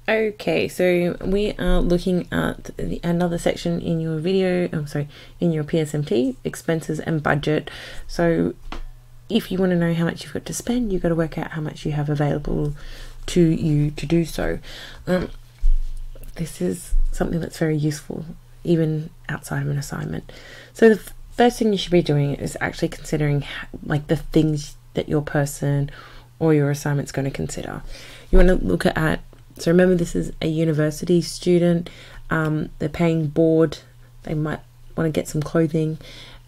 Okay, so we are looking at another section in your video, in your PSMT, expenses and budget. So if you want to know how much you've got to spend, you've got to work out how much you have available to you to do so. This is something that's very useful, even outside of an assignment. So the first thing you should be doing is actually considering like the things that your person or your assignment's going to consider. You want to look at, so remember this is a university student, they're paying board, they might want to get some clothing,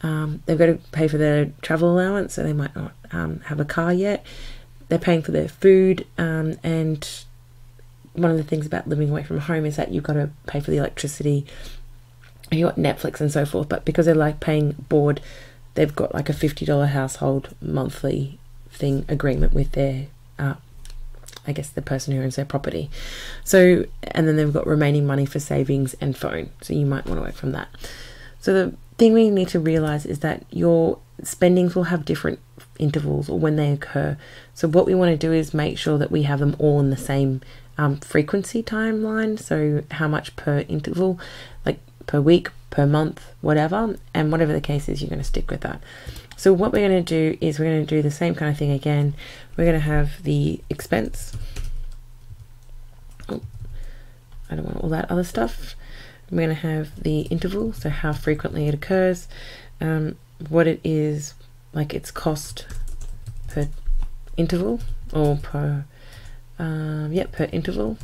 they've got to pay for their travel allowance, so they might not have a car yet, they're paying for their food, and one of the things about living away from home is that you've got to pay for the electricity, you've got Netflix and so forth, but because they're like paying board, they've got like a $50 household monthly thing agreement with their I guess the person who owns their property. So, and then they've got remaining money for savings and phone. So you might want to work from that. So the thing we need to realize is that your spendings will have different intervals or when they occur. So what we want to do is make sure that we have them all in the same frequency timeline. So how much per interval, like per week, per month, whatever, and whatever the case is, you're going to stick with that. So what we're going to do is we're going to do the same kind of thing again. We're going to have the expense. Oh, I don't want all that other stuff. We're going to have the interval, so how frequently it occurs, what it is, like its cost per interval, or per interval,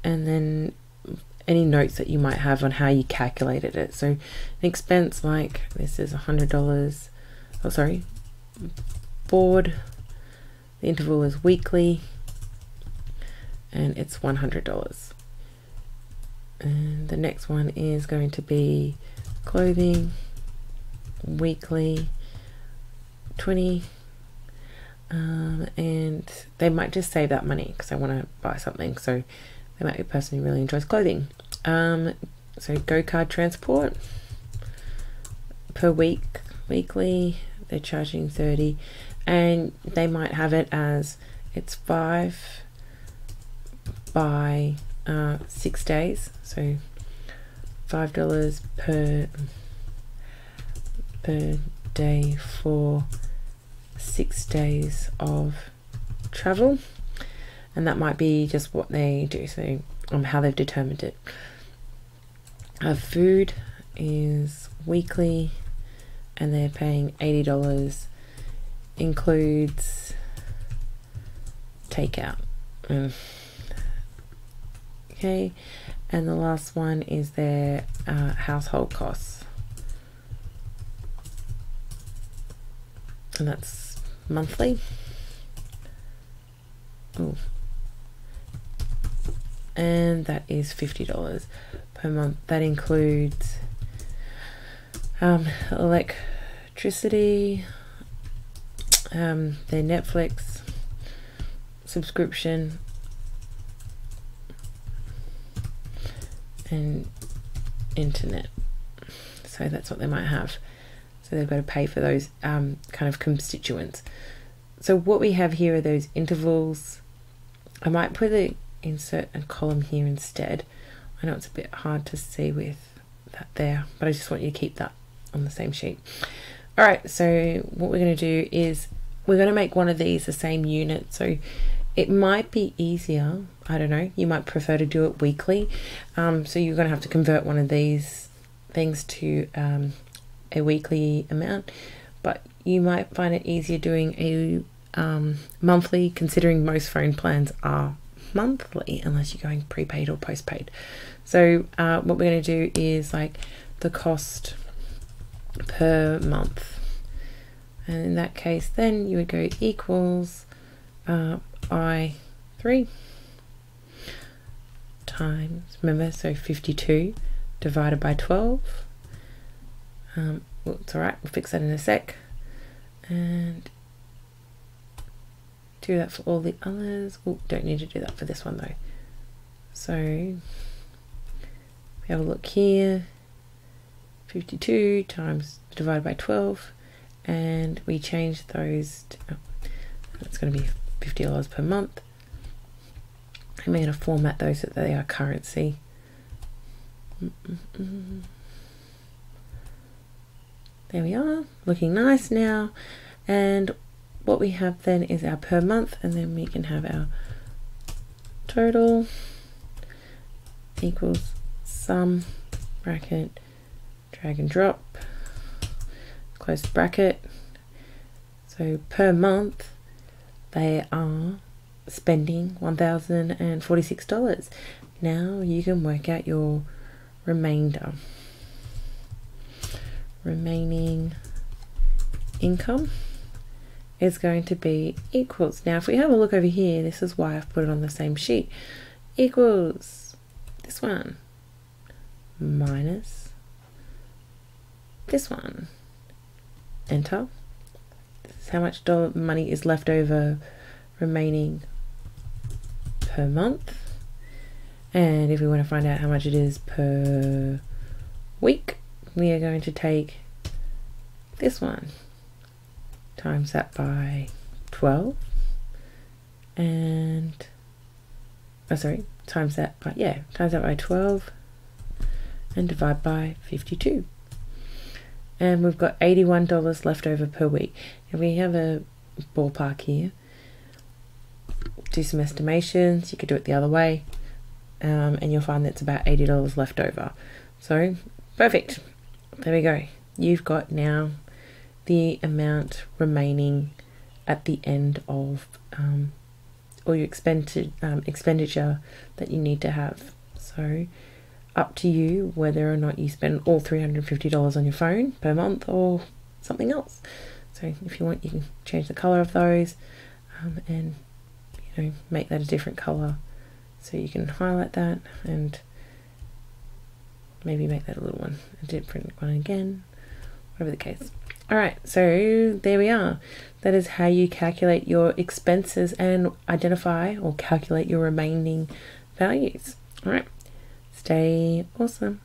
and then any notes that you might have on how you calculated it. So an expense like this is $100, oh sorry, board, the interval is weekly, and it's $100. And the next one is going to be clothing, weekly, 20, and they might just save that money because they want to buy something, so they might be a person who really enjoys clothing. So go-card transport per week, weekly, they're charging 30, and they might have it as it's 5 by 6 days, so $5 per day for 6 days of travel, and that might be just what they do, so how they've determined it. Food is weekly, and they're paying $80, includes takeout. Okay, and the last one is their household costs, and that's monthly. Ooh. And that is $50 per month. That includes electricity, their Netflix subscription, and internet. So that's what they might have. So they've got to pay for those kind of constituents. So what we have here are those intervals. I might insert a column here instead. I know it's a bit hard to see with that there, but I just want you to keep that on the same sheet. All right, so what we're going to do is we're going to make one of these the same unit. So it might be easier, I don't know, you might prefer to do it weekly. So you're going to have to convert one of these things to a weekly amount, but you might find it easier doing a monthly, considering most phone plans are monthly unless you're going prepaid or postpaid. So what we're going to do is like the cost per month, and in that case then you would go equals I3 times, remember, so 52 divided by 12. Well, it's alright, we'll fix that in a sec, and do that for all the others. Oh, don't need to do that for this one though. So we have a look here, 52 times divided by 12, and we change those to, it's going to be $50 per month, I'm going to format those so that they are currency. There we are, looking nice now. And what we have then is our per month, and then we can have our total equals sum bracket, drag and drop, close bracket. So per month they are spending $1,046. Now you can work out your remainder. Remaining income is going to be equals. Now if we have a look over here, this is why I've put it on the same sheet, equals this one minus this one. Enter. This is how much money is left over remaining per month. And if we want to find out how much it is per week, we are going to take this one, times that by 12, and times that by 12 and divide by 52. And we've got $81 left over per week. And we have a ballpark here. Do some estimations. You could do it the other way, and you'll find that's about $80 left over. So perfect. There we go. You've got now the amount remaining at the end of all your expenditure that you need to have. So up to you whether or not you spend all $350 on your phone per month or something else. So if you want, you can change the color of those and make that a different color. So you can highlight that and maybe make that a little one, a different one again, whatever the case. All right, so there we are. That is how you calculate your expenses and identify or calculate your remaining values. All right, stay awesome.